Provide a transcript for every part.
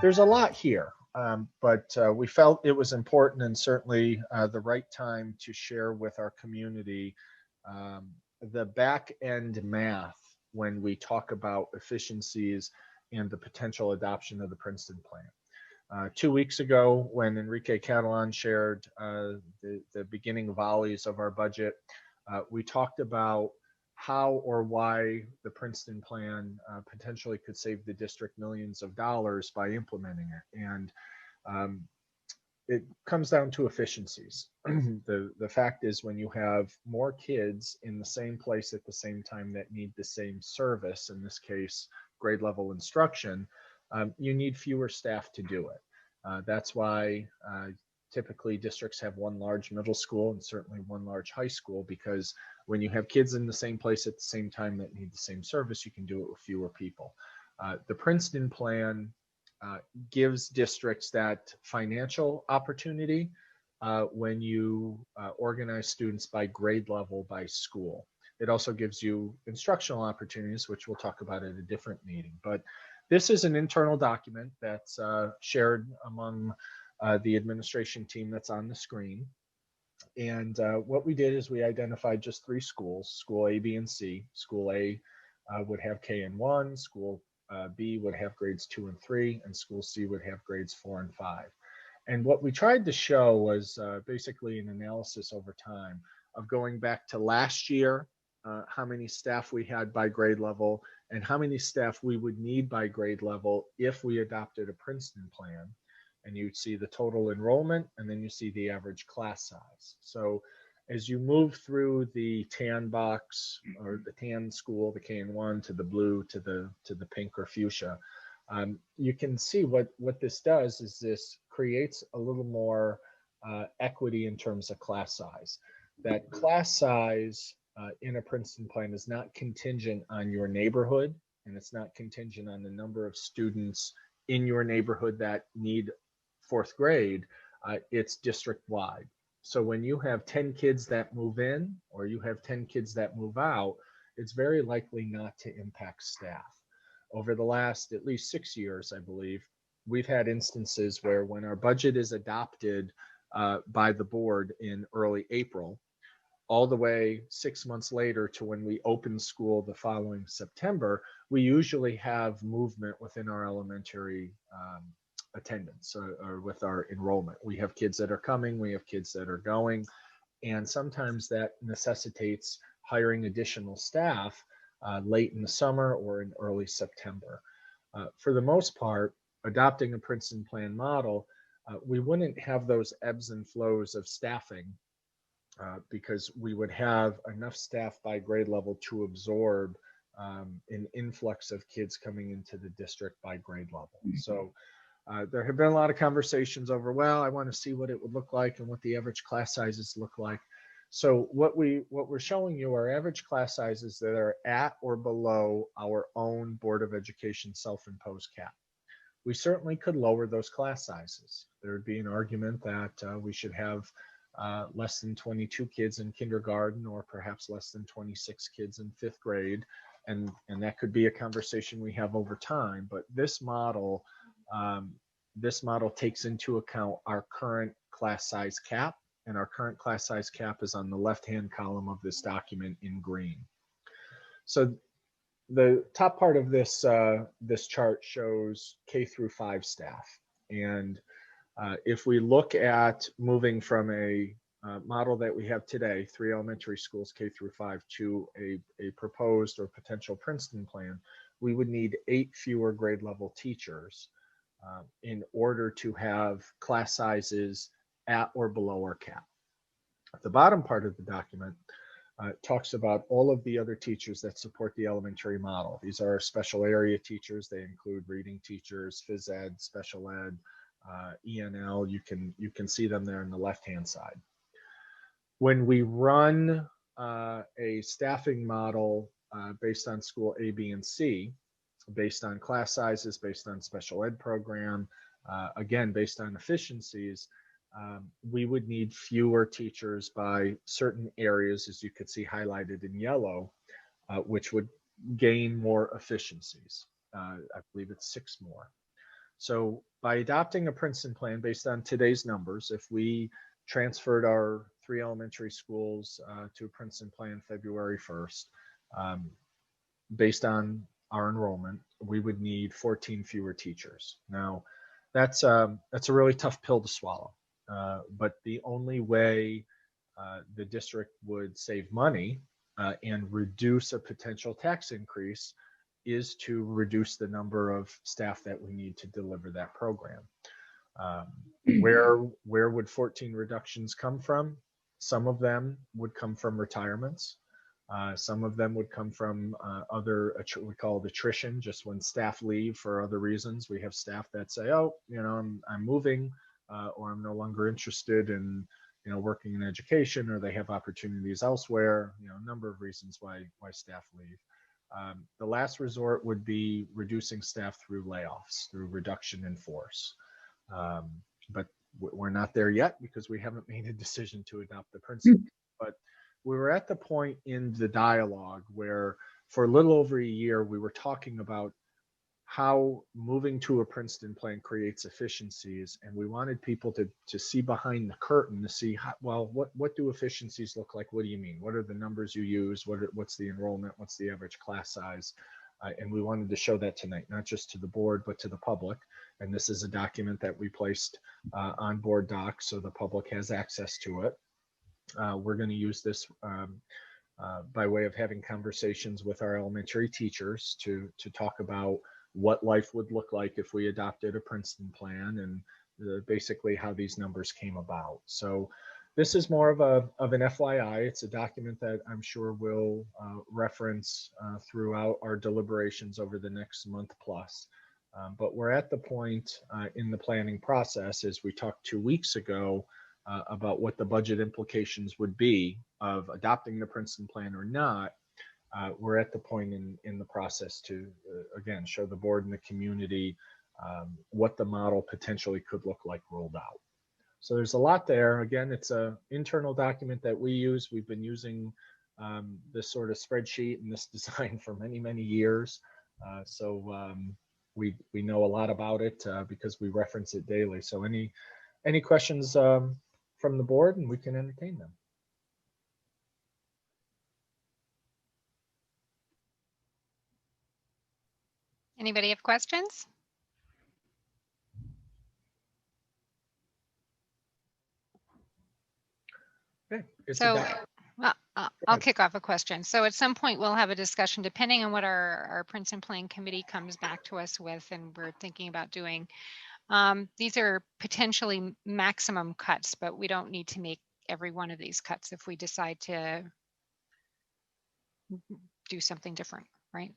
there's a lot here, but we felt it was important and certainly the right time to share with our community um, the back end math when we talk about efficiencies and the potential adoption of the Princeton plan. 2 weeks ago, when Enrique Catalan shared the beginning volleys of our budget, we talked about how or why the Princeton plan potentially could save the district millions of dollars by implementing it. And um, it comes down to efficiencies. The fact is, when you have more kids in the same place at the same time that need the same service, in this case, grade level instruction, you need fewer staff to do it. That's why typically districts have one large middle school and certainly one large high school, because when you have kids in the same place at the same time that need the same service, you can do it with fewer people. The Princeton plan gives districts that financial opportunity when you organize students by grade level by school. It also gives you instructional opportunities, which we'll talk about at a different meeting. But this is an internal document that's shared among the administration team that's on the screen. And what we did is we identified just 3 schools, school A, B, and C. School A would have K and 1, school B would have grades 2 and 3, and school C would have grades 4 and 5. And what we tried to show was basically an analysis over time of going back to last year, how many staff we had by grade level, and how many staff we would need by grade level if we adopted a Princeton plan. And you'd see the total enrollment, and then you see the average class size. So as you move through the tan box or the tan school, the K-1, to the blue, to the pink or fuchsia, you can see what this does is this creates a little more equity in terms of class size. That class size in a Princeton plan is not contingent on your neighborhood, and it's not contingent on the number of students in your neighborhood that need 4th grade. It's district wide. So when you have 10 kids that move in, or you have 10 kids that move out, it's very likely not to impact staff. Over the last at least 6 years, I believe, we've had instances where when our budget is adopted by the board in early April, all the way 6 months later to when we open school the following September, we usually have movement within our elementary attendance or with our enrollment. We have kids that are coming, we have kids that are going, and sometimes that necessitates hiring additional staff late in the summer or in early September. For the most part, adopting a Princeton plan model, we wouldn't have those ebbs and flows of staffing because we would have enough staff by grade level to absorb an influx of kids coming into the district by grade level. So there have been a lot of conversations over, well, I want to see what it would look like and what the average class sizes look like. So what we're showing you are average class sizes that are at or below our own Board of Education self-imposed cap. We certainly could lower those class sizes. There would be an argument that we should have less than 22 kids in kindergarten, or perhaps less than 26 kids in 5th grade. And that could be a conversation we have over time. But this model takes into account our current class size cap, and our current class size cap is on the left-hand column of this document in green. So the top part of this this chart shows K-5 staff, and if we look at moving from a model that we have today, 3 elementary schools, K-5, to a proposed or potential Princeton plan, we would need 8 fewer grade level teachers in order to have class sizes at or below our cap. At the bottom part of the document talks about all of the other teachers that support the elementary model. These are special area teachers. They include reading teachers, phys ed, special ed, ENL. You can see them there on the left-hand side. When we run a staffing model based on school A, B, and C, based on class sizes, based on special ed program, again, based on efficiencies, we would need fewer teachers by certain areas, as you could see highlighted in yellow, which would gain more efficiencies. I believe it's 6 more. So by adopting a Princeton plan based on today's numbers, if we transferred our 3 elementary schools to a Princeton plan February 1st, based on our enrollment, we would need 14 fewer teachers. Now, that's a really tough pill to swallow. But the only way the district would save money and reduce a potential tax increase is to reduce the number of staff that we need to deliver that program. Where would 14 reductions come from? Some of them would come from retirements. Some of them would come from other, we call it attrition, just when staff leave for other reasons. We have staff that say, oh, I'm moving, or I'm no longer interested in, working in education, or they have opportunities elsewhere, a number of reasons why staff leave. The last resort would be reducing staff through layoffs, through reduction in force. But we're not there yet because we haven't made a decision to adopt the principle. But we were at the point in the dialogue where for a little over a year, we were talking about how moving to a Princeton plan creates efficiencies. And we wanted people to see behind the curtain to see, what do efficiencies look like? What do you mean? What are the numbers you use? What's the enrollment? What's the average class size? And we wanted to show that tonight, not just to the board, but to the public. And this is a document that we placed on board docs, so the public has access to it. We're going to use this by way of having conversations with our elementary teachers to talk about what life would look like if we adopted a Princeton plan, and basically how these numbers came about. So this is more of an FYI. It's a document that I'm sure we'll reference throughout our deliberations over the next month plus. But we're at the point in the planning process, as we talked 2 weeks ago, about what the budget implications would be of adopting the Princeton plan or not. We're at the point in the process to, again, show the board and the community what the model potentially could look like rolled out. So there's a lot there. Again, it's an internal document that we use. We've been using this sort of spreadsheet and this design for many, many years. We know a lot about it because we reference it daily. So any questions from the board, and we can entertain them. Anybody have questions? Okay. I'll kick off a question. So at some point we'll have a discussion, depending on what our Princeton Plan Committee comes back to us with, and we're thinking about doing. These are potentially maximum cuts, but we don't need to make every one of these cuts if we decide to do something different, right?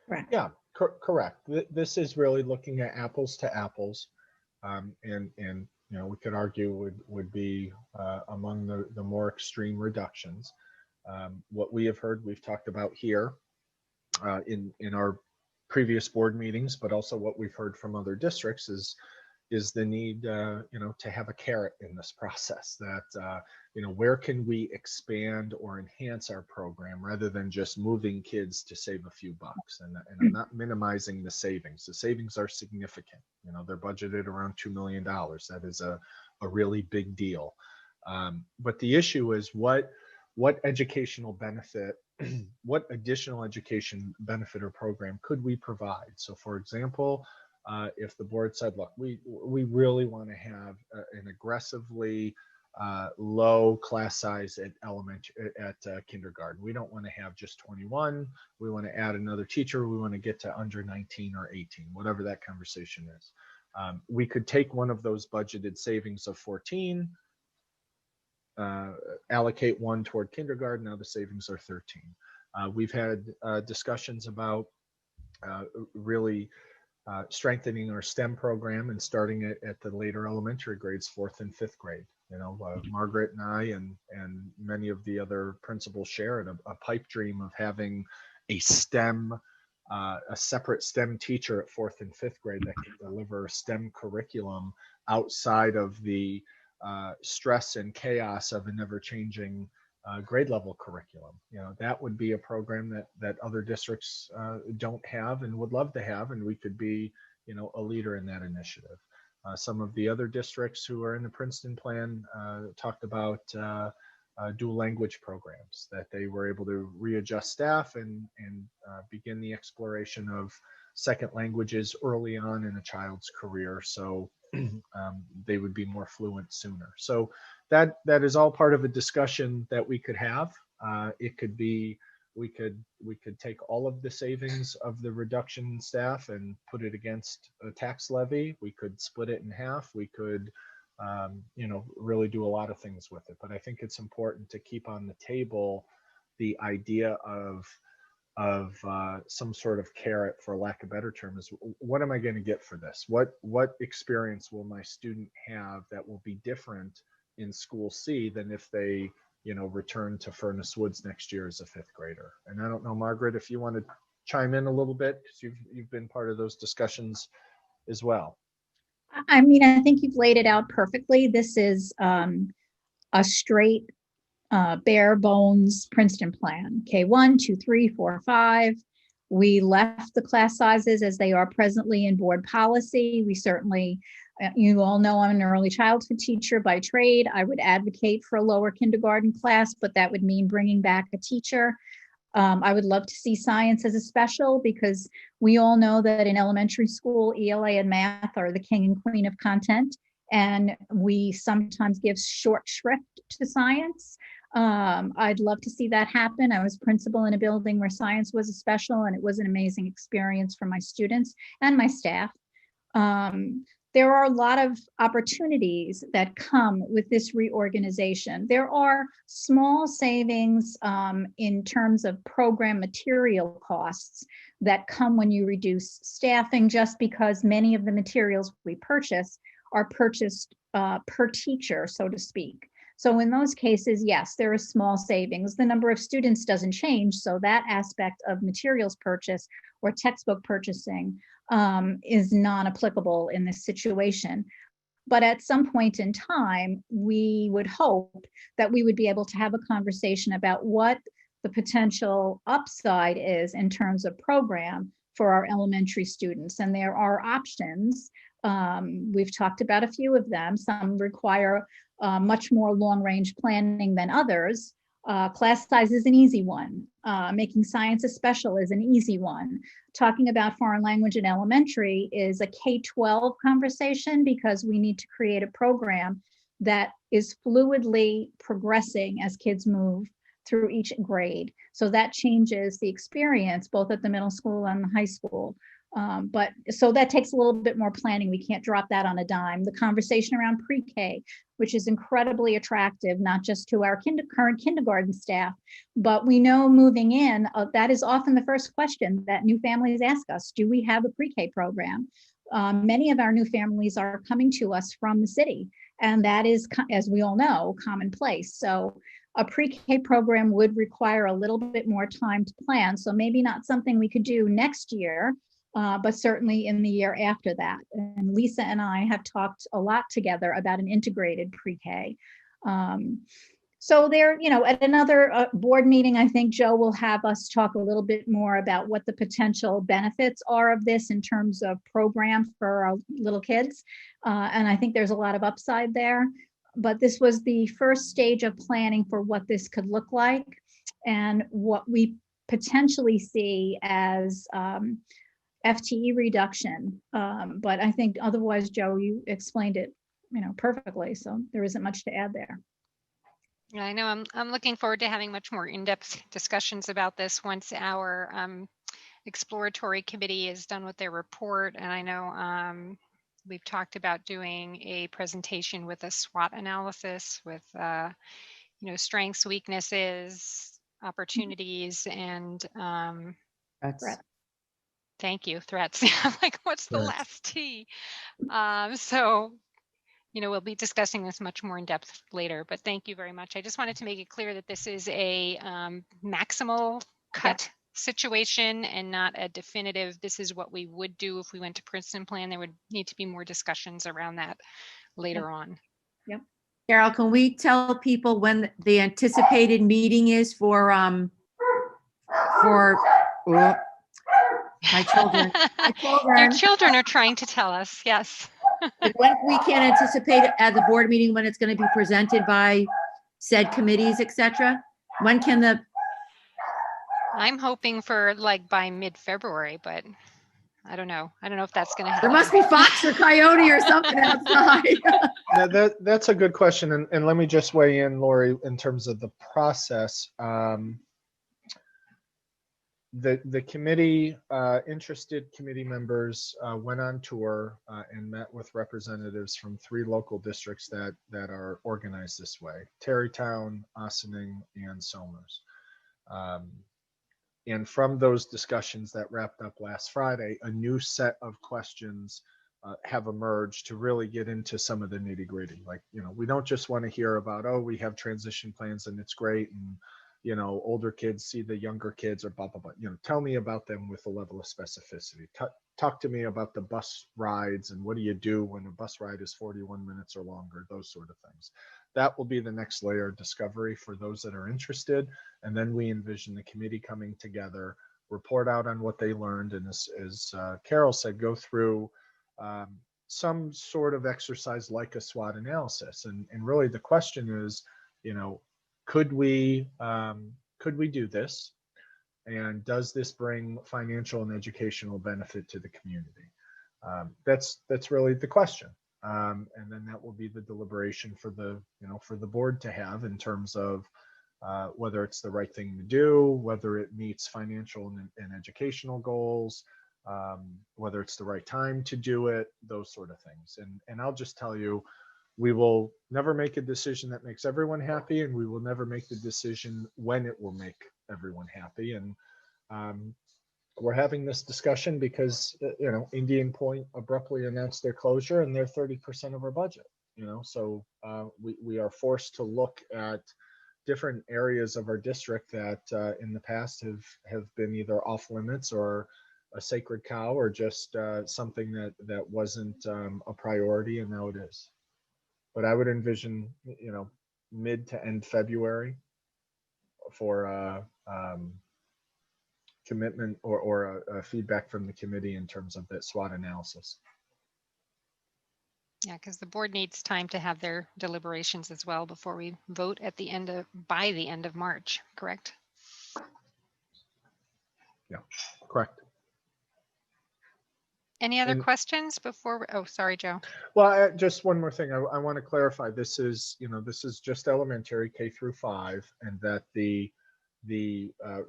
Correct. Yeah, correct. This is really looking at apples to apples, and we could argue would be among the more extreme reductions. What we have heard, we've talked about here in our previous board meetings, but also what we've heard from other districts is the need, to have a carrot in this process. That where can we expand or enhance our program rather than just moving kids to save a few bucks? And I'm not minimizing the savings. The savings are significant. They're budgeted around $2 million. That is a really big deal. But the issue is what educational benefit, what additional education benefit or program could we provide? So for example, if the board said, look, we really want to have an aggressively low class size at kindergarten. We don't want to have just 21. We want to add another teacher. We want to get to under 19 or 18, whatever that conversation is. We could take one of those budgeted savings of 14, allocate one toward kindergarten. Now the savings are 13. We've had discussions about really strengthening our STEM program and starting it at the later elementary grades, 4th and 5th grade. Margaret and I and many of the other principals share a pipe dream of having a separate STEM teacher at 4th and 5th grade that can deliver a STEM curriculum outside of the stress and chaos of an ever-changing grade level curriculum. That would be a program that other districts don't have and would love to have, and we could be a leader in that initiative. Some of the other districts who are in the Princeton plan talked about dual language programs, that they were able to readjust staff and begin the exploration of second languages early on in a child's career, so they would be more fluent sooner. So that is all part of a discussion that we could have. It could be, we could take all of the savings of the reduction in staff and put it against a tax levy. We could split it in half. We could really do a lot of things with it. But I think it's important to keep on the table the idea of some sort of carrot, for lack of better term, is what am I going to get for this? What experience will my student have that will be different in school C than if they return to Furnace Woods next year as a fifth grader? And I don't know, Margaret, if you want to chime in a little bit, because you've been part of those discussions as well. I mean, I think you've laid it out perfectly. This is a straight bare bones Princeton plan. K1, 2, 3, 4, 5. We left the class sizes as they are presently in board policy. We certainly, you all know I'm an early childhood teacher by trade. I would advocate for a lower kindergarten class, but that would mean bringing back a teacher. I would love to see science as a special, because we all know that in elementary school, ELA and math are the king and queen of content, and we sometimes give short shrift to science. I'd love to see that happen. I was principal in a building where science was a special, and it was an amazing experience for my students and my staff. There are a lot of opportunities that come with this reorganization. There are small savings in terms of program material costs that come when you reduce staffing, just because many of the materials we purchase are purchased per teacher, so to speak. So in those cases, yes, there is small savings. The number of students doesn't change, so that aspect of materials purchase or textbook purchasing is non-applicable in this situation. But at some point in time, we would hope that we would be able to have a conversation about what the potential upside is in terms of program for our elementary students. And there are options. We've talked about a few of them. Some require much more long-range planning than others. Class size is an easy one. Making science a special is an easy one. Talking about foreign language in elementary is a K-12 conversation, because we need to create a program that is fluidly progressing as kids move through each grade. So that changes the experience both at the middle school and the high school. But so that takes a little bit more planning. We can't drop that on a dime. The conversation around pre-K, which is incredibly attractive, not just to our current kindergarten staff, but we know moving in, that is often the first question that new families ask us: do we have a pre-K program? Many of our new families are coming to us from the city, and that is, as we all know, commonplace. So a pre-K program would require a little bit more time to plan. So maybe not something we could do next year, but certainly in the year after that. And Lisa and I have talked a lot together about an integrated pre-K. So there, at another board meeting, I think Joe will have us talk a little bit more about what the potential benefits are of this in terms of program for our little kids. And I think there's a lot of upside there. But this was the first stage of planning for what this could look like and what we potentially see as FTE reduction. But I think otherwise, Joe, you explained it, perfectly. So there isn't much to add there. Yeah, I know. I'm looking forward to having much more in-depth discussions about this once our exploratory committee is done with their report. And I know we've talked about doing a presentation with a SWOT analysis with strengths, weaknesses, opportunities, and thank you, threats. I'm like, what's the last T? So we'll be discussing this much more in depth later, but thank you very much. I just wanted to make it clear that this is a maximal cut situation and not a definitive, this is what we would do if we went to Princeton plan. There would need to be more discussions around that later on. Yep. Carol, can we tell people when the anticipated meeting is for My children. My Your children. children are trying to tell us, yes. Like, when we can anticipate at the board meeting when it's going to be presented by said committees, etc. When can the, I'm hoping for like by mid-February, but I don't know. I don't know if that's going to there happen. must be fox or coyote or something outside. That's a good question. And let me just weigh in, Lori, in terms of the process. The committee, interested committee members went on tour and met with representatives from 3 local districts that are organized this way: Terrytown, Ossining, and Somers. And from those discussions that wrapped up last Friday, a new set of questions have emerged to really get into some of the nitty gritty. Like, we don't just want to hear about, oh, we have transition plans and it's great, and older kids see the younger kids, or blah, blah, blah. Tell me about them with a level of specificity. Talk to me about the bus rides and what do you do when a bus ride is 41 minutes or longer, those sort of things. That will be the next layer of discovery for those that are interested. And then we envision the committee coming together, report out on what they learned, and as Carol said, go through some sort of exercise like a SWOT analysis. And really the question is, could we do this? And does this bring financial and educational benefit to the community? That's really the question. And then that will be the deliberation for the board to have in terms of whether it's the right thing to do, whether it meets financial and educational goals, whether it's the right time to do it, those sort of things. And I'll just tell you, we will never make a decision that makes everyone happy, and we will never make the decision when it will make everyone happy. And we're having this discussion because Indian Point abruptly announced their closure, and they're 30% of our budget. So we are forced to look at different areas of our district that in the past have been either off limits or a sacred cow, or just something that wasn't a priority, and now it is. But I would envision, mid to end February for commitment or feedback from the committee in terms of that SWOT analysis. Yeah, because the board needs time to have their deliberations as well before we vote by the end of March, correct? Yeah, correct. Any other questions before? Oh, sorry, Joe. Well, just one more thing. I want to clarify. This is just elementary K through 5, and that the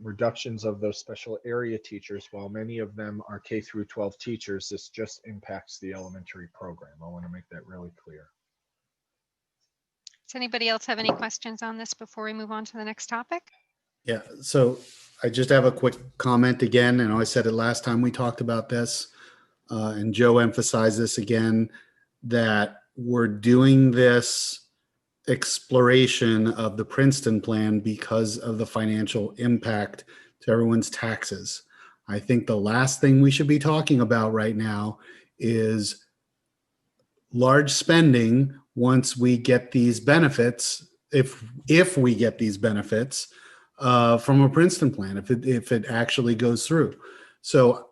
reductions of those special area teachers, while many of them are K through 12 teachers, this just impacts the elementary program. I want to make that really clear. Does anybody else have any questions on this before we move on to the next topic? Yeah, so I just have a quick comment again. And I said it last time we talked about this, and Joe emphasized this again, that we're doing this exploration of the Princeton plan because of the financial impact to everyone's taxes. I think the last thing we should be talking about right now is large spending once we get these benefits, if we get these benefits from a Princeton plan, if it actually goes through. So,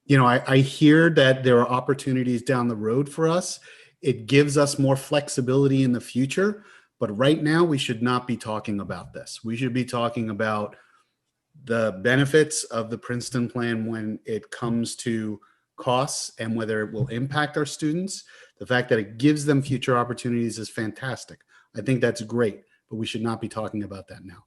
I hear that there are opportunities down the road for us. It gives us more flexibility in the future, but right now we should not be talking about this. We should be talking about the benefits of the Princeton plan when it comes to costs and whether it will impact our students. The fact that it gives them future opportunities is fantastic. I think that's great, but we should not be talking about that now.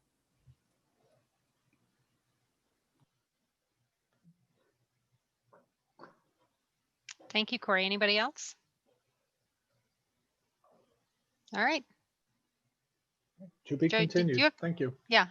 Thank you, Corey. Anybody else? All right. To be Joe, continued. Thank you. Yeah.